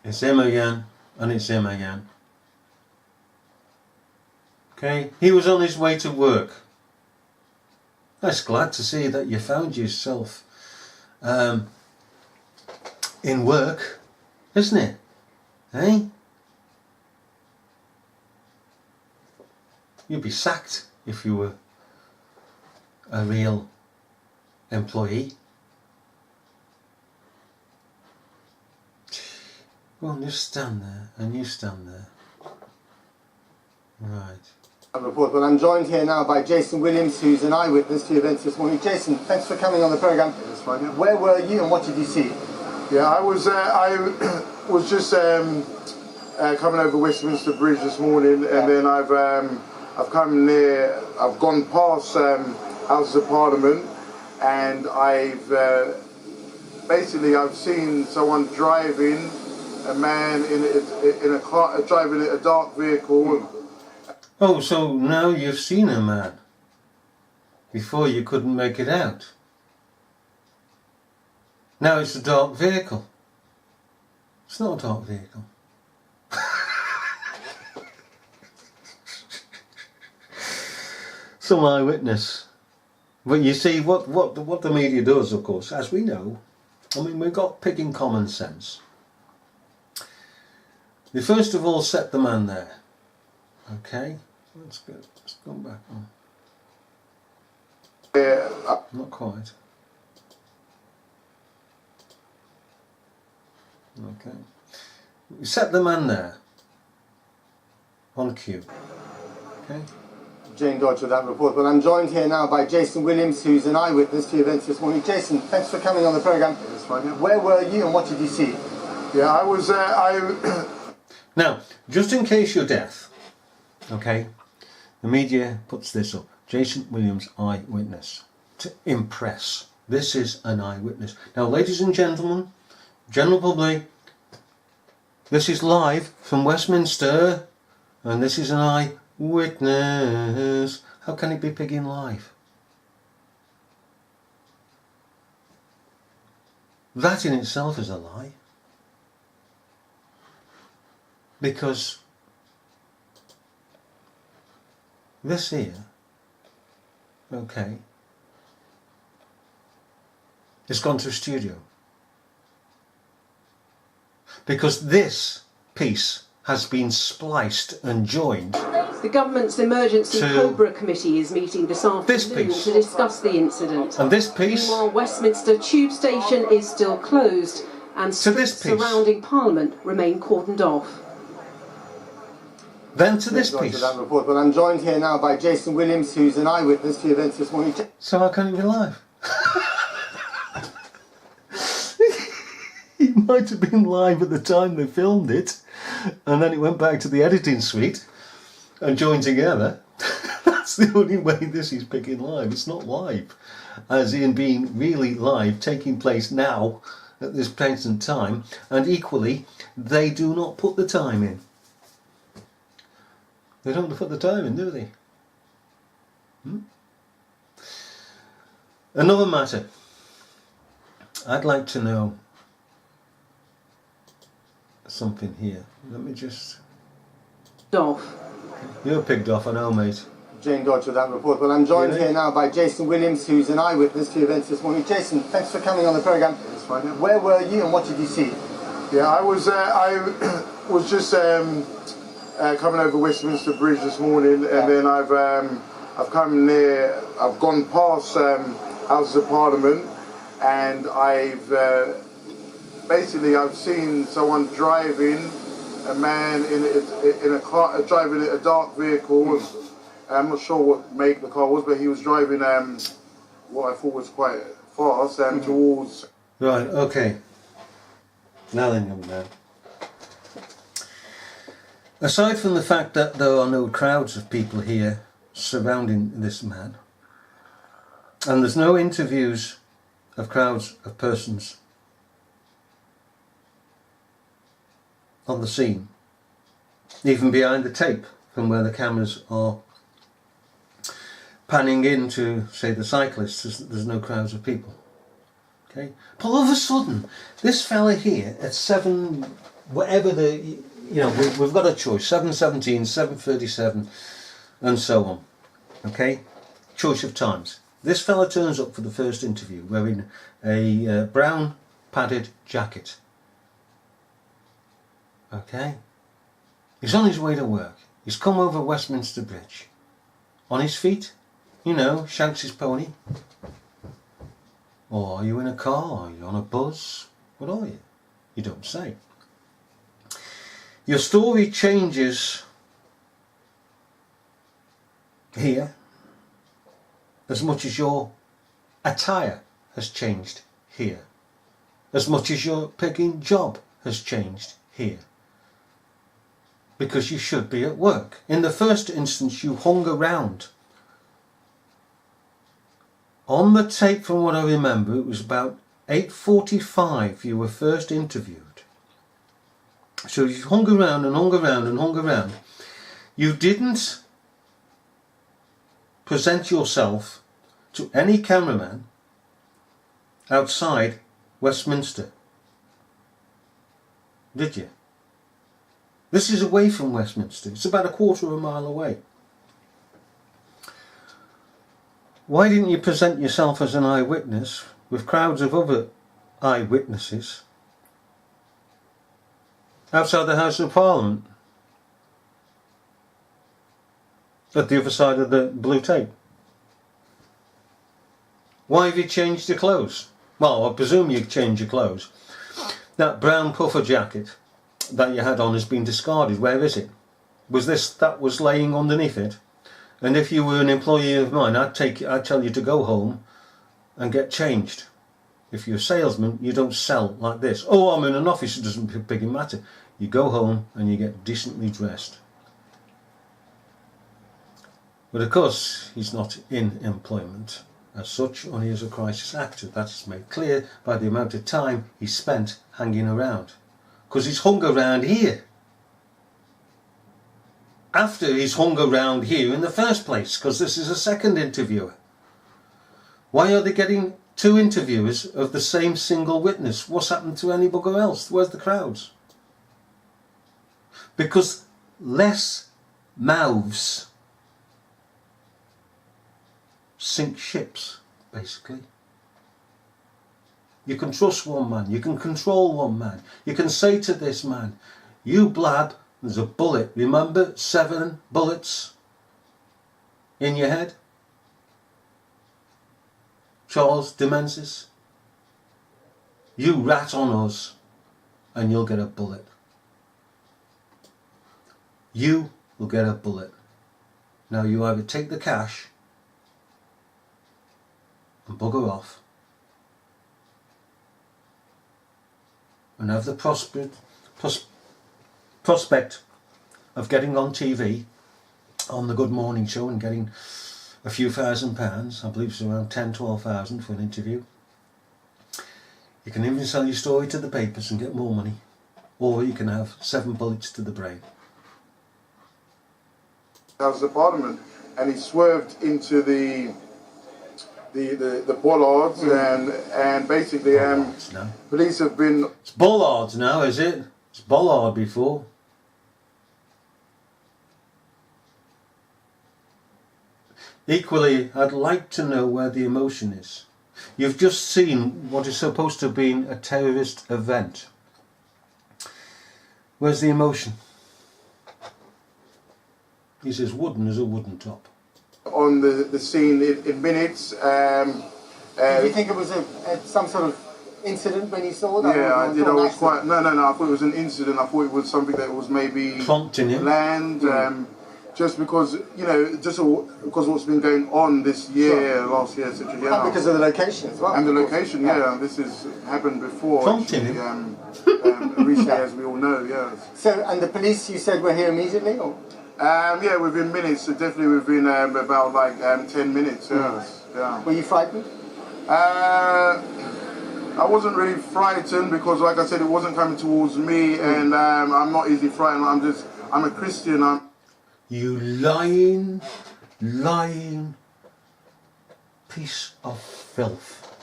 It's him again, and it's him again. Okay, he was on his way to work. That's glad to see that you found yourself in work, isn't it? Eh? You'd be sacked if you were a real employee. Go on, just stand there, and you stand there. Right. Report, but I'm joined here now by Jason Williams, who's an eyewitness to events this morning. Jason, thanks for coming on the programme. That's fine, yeah. Where were you and what did you see? Yeah, I was just coming over Westminister Bridge this morning, and then I've gone past Houses of Parliament, and I've seen someone driving a man in a car, driving a dark vehicle. Oh, so now you've seen a man. Before you couldn't make it out. Now it's a dark vehicle. It's not a dark vehicle. Some eyewitness. But you see, what the media does, of course, as we know, I mean, we've got picking common sense. They first of all set the man there. Okay, that's good. Let's go back on. Not quite. Okay. We set the man there. On cue. Okay. Jane Dodge with that report, but I'm joined here now by Jason Williams, who's an eyewitness to events this morning. Jason, thanks for coming on the programme. That's fine, yeah. Where were you and what did you see? Yeah, I was Now, just in case you're deaf, okay, the media puts this up. Jason Williams, eyewitness. To impress. This is an eyewitness. Now, ladies and gentlemen, general public, this is live from Westminster, and this is an eyewitness. How can it be pigging live? That in itself is a lie. Because this here, okay, it's gone to a studio. Because this piece has been spliced and joined. The government's emergency Cobra committee is meeting this afternoon to discuss the incident. And this piece. Meanwhile, Westminster Tube Station is still closed and streets surrounding Parliament remain cordoned off. Then to this piece. That report, but I'm joined here now by Jason Williams, who's an eyewitness to events this morning. So how can it be live? It might have been live at the time they filmed it, and then it went back to the editing suite and joined together. That's the only way this is picking live. It's not live, as in being really live, taking place now at this present time, and equally, they do not put the time in. They don't put the time in, do they? Another matter. I'd like to know something here. Let me just... Off. You're pigged off, I know, mate. Jane Dodge with that report, but I'm joined here now by Jason Williams, who's an eyewitness to events this morning. Jason, thanks for coming on the programme. That's fine, yeah. Where were you and what did you see? Yeah, I was just coming over Westminster Bridge this morning, and then I've gone past Houses of Parliament, and I've seen someone driving a man in a car, driving a dark vehicle. I'm not sure what make the car was, but he was driving what I thought was quite fast towards. Right. Okay. Now then, young man. Aside from the fact that there are no crowds of people here surrounding this man, and there's no interviews of crowds of persons on the scene, even behind the tape from where the cameras are panning in to, say, the cyclists, there's no crowds of people. Okay, but all of a sudden, this fella here at 7 whatever we've got a choice, 7:17, 7:37 and so on, okay, choice of times. This fella turns up for the first interview wearing a brown padded jacket, okay, he's on his way to work, he's come over Westminster Bridge, on his feet, shouts his pony. Or are you in a car? Are you on a bus? What are you? You don't say. Your story changes here as much as your attire has changed here, as much as your picking job has changed here, because you should be at work. In the first instance, you hung around. On the tape, from what I remember, it was about 8:45 you were first interviewed. So you hung around and hung around and hung around. You didn't present yourself to any cameraman outside Westminster, did you? This is away from Westminster. It's about a quarter of a mile away. Why didn't you present yourself as an eyewitness with crowds of other eyewitnesses outside the House of Parliament at the other side of the blue tape? Why have you changed your clothes? Well, I presume you changed your clothes. That brown puffer jacket that you had on has been discarded. Where is it? Was this that was laying underneath it? And if you were an employee of mine, I'd tell you to go home and get changed. If you're a salesman, you don't sell like this. Oh, I'm in an office, it doesn't big matter. You go home and you get decently dressed. But of course, he's not in employment as such, only as a crisis actor. That's made clear by the amount of time he spent hanging around. Because he's hung around here. After he's hung around here in the first place, because this is a second interviewer. Why are they getting two interviewers of the same single witness? What's happened to any bugger else? Where's the crowds? Because less mouths sink ships, basically. You can trust one man, you can control one man, you can say to this man, you blab, there's a bullet. Remember 7 bullets in your head? Charles de Menzies. You rat on us and you'll get a bullet. You will get a bullet. Now you either take the cash and bugger off and have the prospect of getting on TV on the Good Morning Show and getting a few £1,000, I believe it's around 10-12,000 for an interview. You can even sell your story to the papers and get more money, or you can have 7 bullets to the brain. House of Parliament, and he swerved into the bollards, and basically police have been... It's bollards now, is it? It's bollard before. Equally, I'd like to know where the emotion is. You've just seen what is supposed to have been a terrorist event. Where's the emotion? He's as wooden as a wooden top. On the scene in minutes. Did you think it was some sort of incident when you saw that? Yeah, I did. I was quite... No, I thought it was an incident. I thought it was something that was maybe... prompting him. Planned. Just because, just because what's been going on this year, last year, etc. Yeah. And because of the location as well. And the location, this has happened before. Prompting him. Recently, as we all know, yes. So, and the police, you said, were here immediately, or? Yeah, within minutes. So definitely within about 10 minutes. Yes. Yeah. Were you frightened? I wasn't really frightened because, like I said, it wasn't coming towards me, and I'm not easily frightened. I'm a Christian. You lying piece of filth.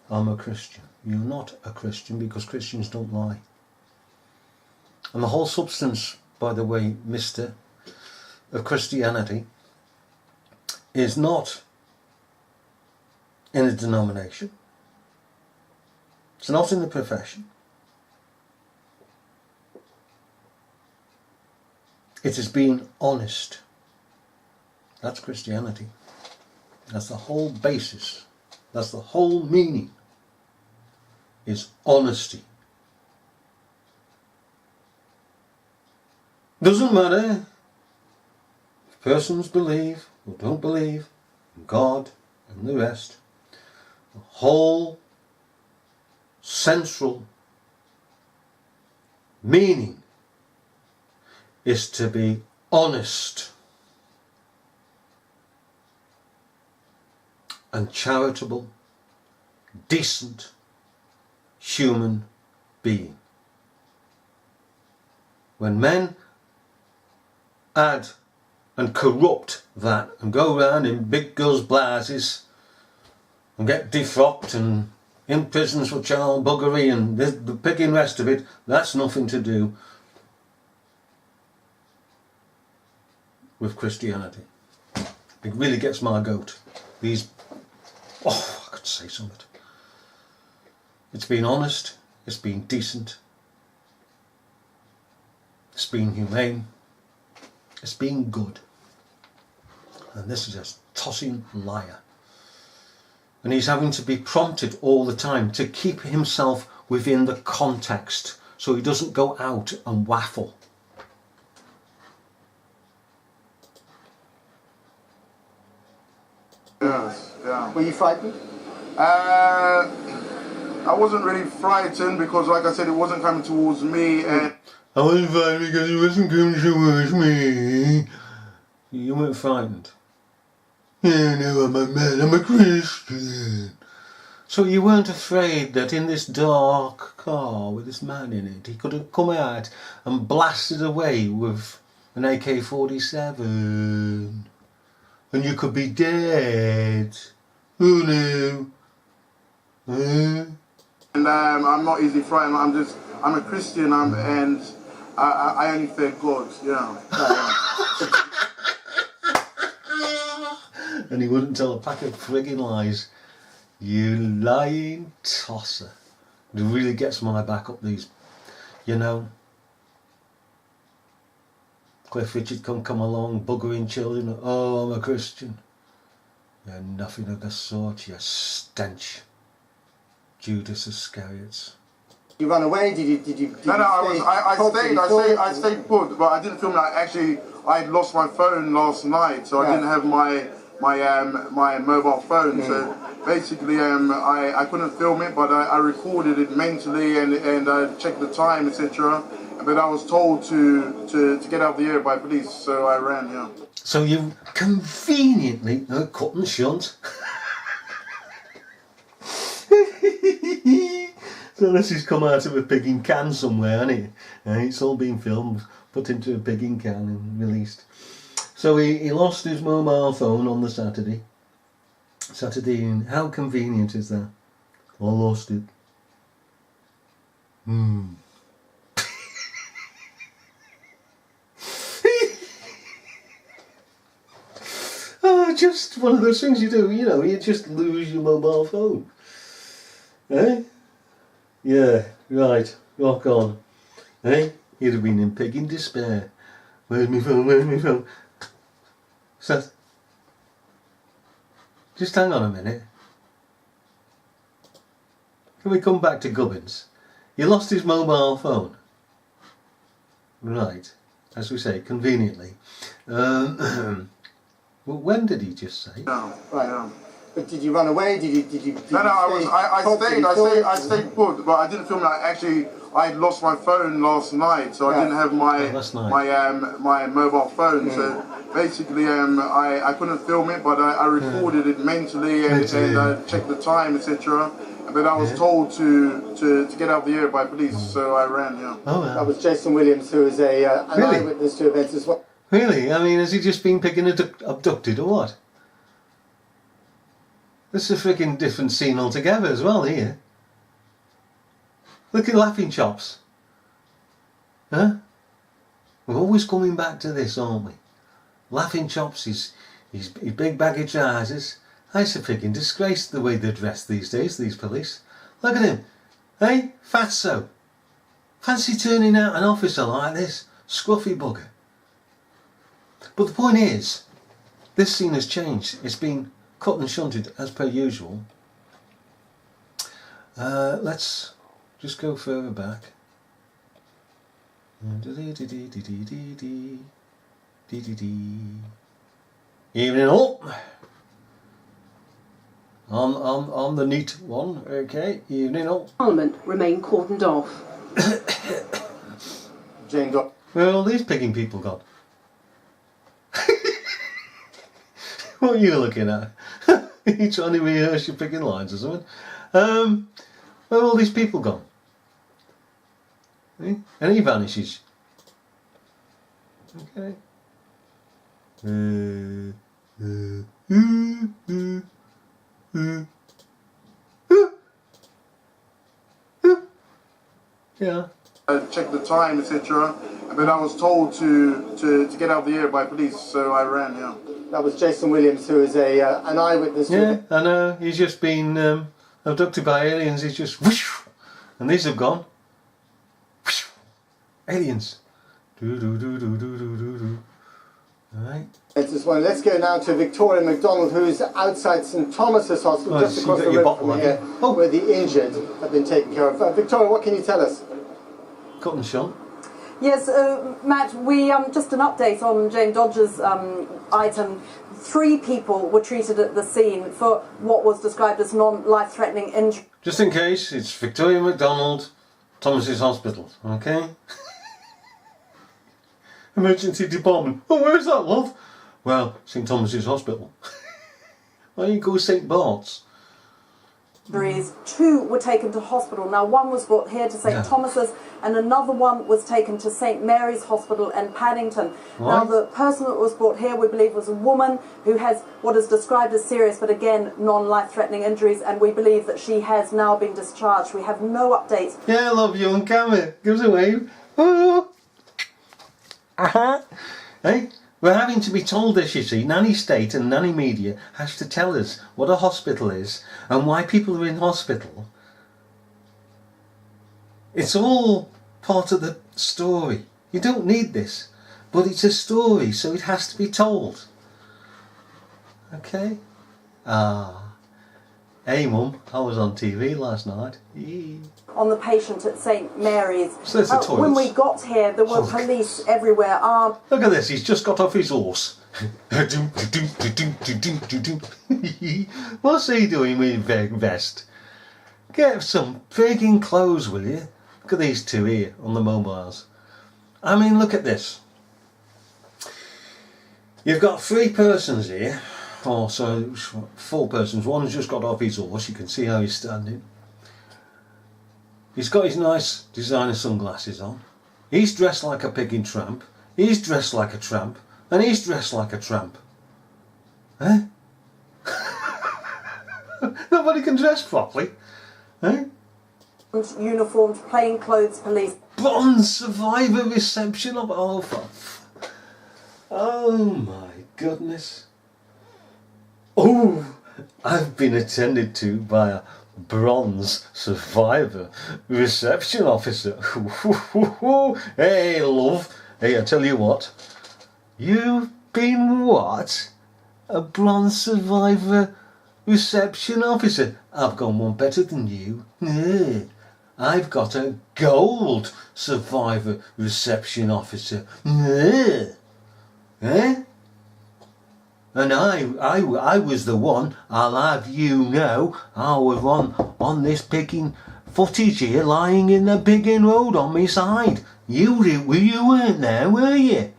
I'm a Christian. You're not a Christian because Christians don't lie. And the whole substance, by the way, Mister, of Christianity is not in a denomination. It's not in the profession. It is being honest. That's Christianity. That's the whole basis. That's the whole meaning. Is honesty. Doesn't matter if persons believe or don't believe in God and the rest. The whole central meaning is to be honest and charitable, decent human being. When men add and corrupt that and go around in big girls' blouses and get defrocked and in prisons for child buggery and the picking rest of it, that's nothing to do with Christianity. It really gets my goat. I could say something. It's been honest, it's been decent, it's been humane, it's been good. And this is a tossing liar. And he's having to be prompted all the time to keep himself within the context so he doesn't go out and waffle. Yes, yeah. Were you frightened? I wasn't really frightened because, like I said, it wasn't coming towards me. And I wasn't frightened because it wasn't coming towards me. You weren't frightened? Yeah, no, I'm a man, I'm a Christian. So you weren't afraid that in this dark car with this man in it, he could have come out and blasted away with an AK-47 and you could be dead? Oh no. And I'm not easily frightened. I'm a Christian, and I only fear God. Yeah. And he wouldn't tell a pack of frigging lies. You lying tosser. It really gets my back up these, you know. Cliff Richard come along, buggering children. Oh, I'm a Christian. You're nothing of the sort, you stench. Judas Iscariot. You ran away? Did you No, I stayed put, but I didn't film that. Actually, I had lost my phone last night, so I didn't have my mobile phone. So basically, I couldn't film it, but I recorded it mentally and I checked the time, etc. But I was told to get out of the area by police, so I ran. Yeah. So you conveniently cut and shunt. So this has come out of a pigging can somewhere, hasn't it? It's all been filmed, put into a pigging can and released. So he lost his mobile phone on the Saturday. And how convenient is that? I lost it. Just one of those things you do, you know, you just lose your mobile phone. Eh? Yeah, right, rock on. Eh? You'd have been in pigging despair. Where's my phone, where's my phone? So, just hang on a minute. Can we come back to Gubbins? You lost his mobile phone. Right, as we say, conveniently. Well, when did he just say? No, right. Yeah. But did you run away? I stayed put, but I didn't film that. Actually, I had lost my phone last night, so I didn't have my mobile phone. So basically, I couldn't film it, but I recorded it mentally and checked the time, etc. But I was told to get out of the area by police, so I ran. Yeah. Oh, wow. That was Jason Williams, who is an eyewitness to events as well. Really? I mean, has he just been picking abducted or what? This is a freaking different scene altogether as well here. Look at Laughing Chops. Huh? always coming back to this, aren't we? Laughing chops, his big baggy trousers. It's a freaking disgrace the way they dress these days, these police. Look at him. Hey, fatso. Fancy turning out an officer like this. Scruffy bugger. But the point is, this scene has changed. It's been cut and shunted as per usual. Let's just go further back. Evening all. On the neat one, okay. Evening all. Parliament remain cordoned off. Jane Dodge. Where are all these picking people gone? What are you looking at? Are you trying to rehearse your picking lines or something? Where are all these people gone? And he vanishes. Okay. Yeah. I checked the time, etc. But I was told to get out of the air by police, so I ran. Yeah. That was Jason Williams, who is an eyewitness. Yeah, I know. He's just been abducted by aliens. He's just whoosh, and these have gone. Whoosh, aliens. Do do do do do do do do. All right. Let's go now to Victoria MacDonald, who's outside St Thomas's Hospital, just across the river from here, where the injured have been taken care of. Victoria, what can you tell us? Cut and shot. Yes, Matt, we just an update on Jane Dodge's item. 3 people were treated at the scene for what was described as non-life-threatening injury. Just in case, it's Victoria MacDonald, Thomas's Hospital, okay? Emergency department. Oh, where's that, love? Well, St Thomas's Hospital. Why don't you go St Bart's? 2 were taken to hospital. Now, one was brought here to St Thomas's and another one was taken to St Mary's Hospital in Paddington. Right. Now, the person that was brought here, we believe, was a woman who has what is described as serious, but again, non-life-threatening injuries, and we believe that she has now been discharged. We have no updates. Yeah, I love you on camera. Give us a wave. Oh. Hey? We're having to be told this, you see. Nanny State and Nanny Media has to tell us what a hospital is and why people are in hospital. It's all part of the story. You don't need this, but it's a story, so it has to be told. Okay? Hey Mum, I was on TV last night. On the patient at St Mary's. So there's the toilets. When we got here, there were police everywhere armed. Look at this, he's just got off his horse. What's he doing with his vest? Get some frigging clothes, will you? Look at these 2 here on the mobiles. I mean, look at this. You've got 3 persons here. Oh, so 4 persons. One's just got off his horse. You can see how he's standing. He's got his nice designer sunglasses on. He's dressed like a picking tramp. He's dressed like a tramp. And he's dressed like a tramp. Eh? Nobody can dress properly. Eh? Uniformed, plainclothes police. Bronze survivor reception of... Oh my goodness. Oh, I've been attended to by a bronze survivor reception officer. Hey, love. Hey, I tell you what. You've been what? A bronze survivor reception officer? I've got one better than you. I've got a gold survivor reception officer. Eh? And I was the one, I'll have you know, I was on this picking footage here, lying in the picking road on my side. You weren't there, were you?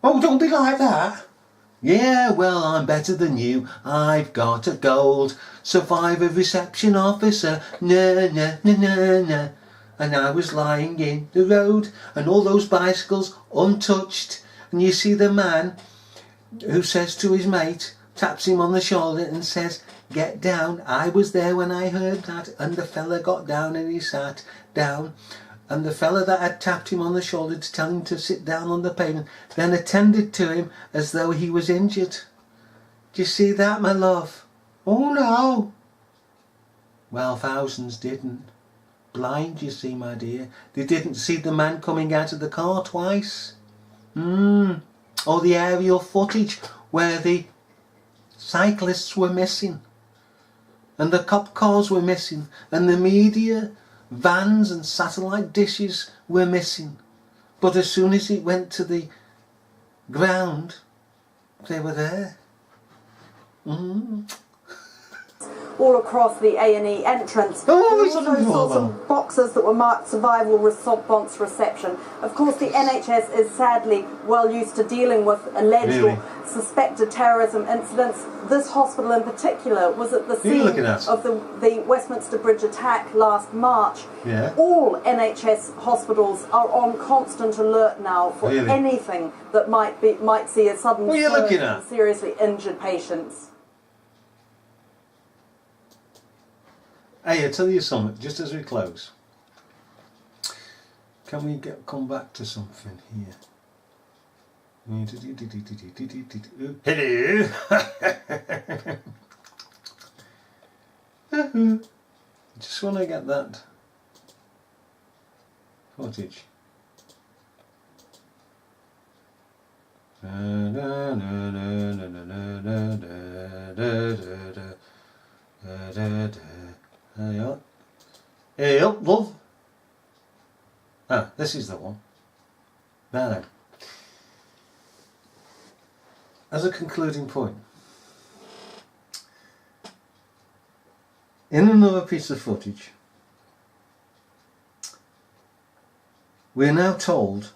Oh, don't be like that. Yeah, well, I'm better than you. I've got a gold survivor reception officer. Na na na na na. And I was lying in the road, and all those bicycles untouched. And you see the man who says to his mate, taps him on the shoulder and says, "Get down." I was there when I heard that, and the fella got down and he sat down. and the fella that had tapped him on the shoulder to tell him to sit down on the pavement then attended to him as though he was injured. Do you see that, my love? Oh no! Well, thousands didn't. Blind, you see, my dear. They didn't see the man coming out of the car twice. Or the aerial footage where the cyclists were missing, and the cop cars were missing, and the media vans and satellite dishes were missing. But as soon as it went to the ground, they were there. All across the A&E entrance. We also saw some boxes that were marked survival response reception. Of course, the NHS is sadly well used to dealing with alleged or suspected terrorism incidents. This hospital in particular was at the scene of the Westminster Bridge attack last March. All NHS hospitals are on constant alert now for anything that might see a sudden surge in seriously injured patients. Hey, I tell you something, just as we close. Can we come back to something here? Hello! Just want to get that footage. Hey up, love. Ah, this is the one. Now then, as a concluding point, in another piece of footage, we're now told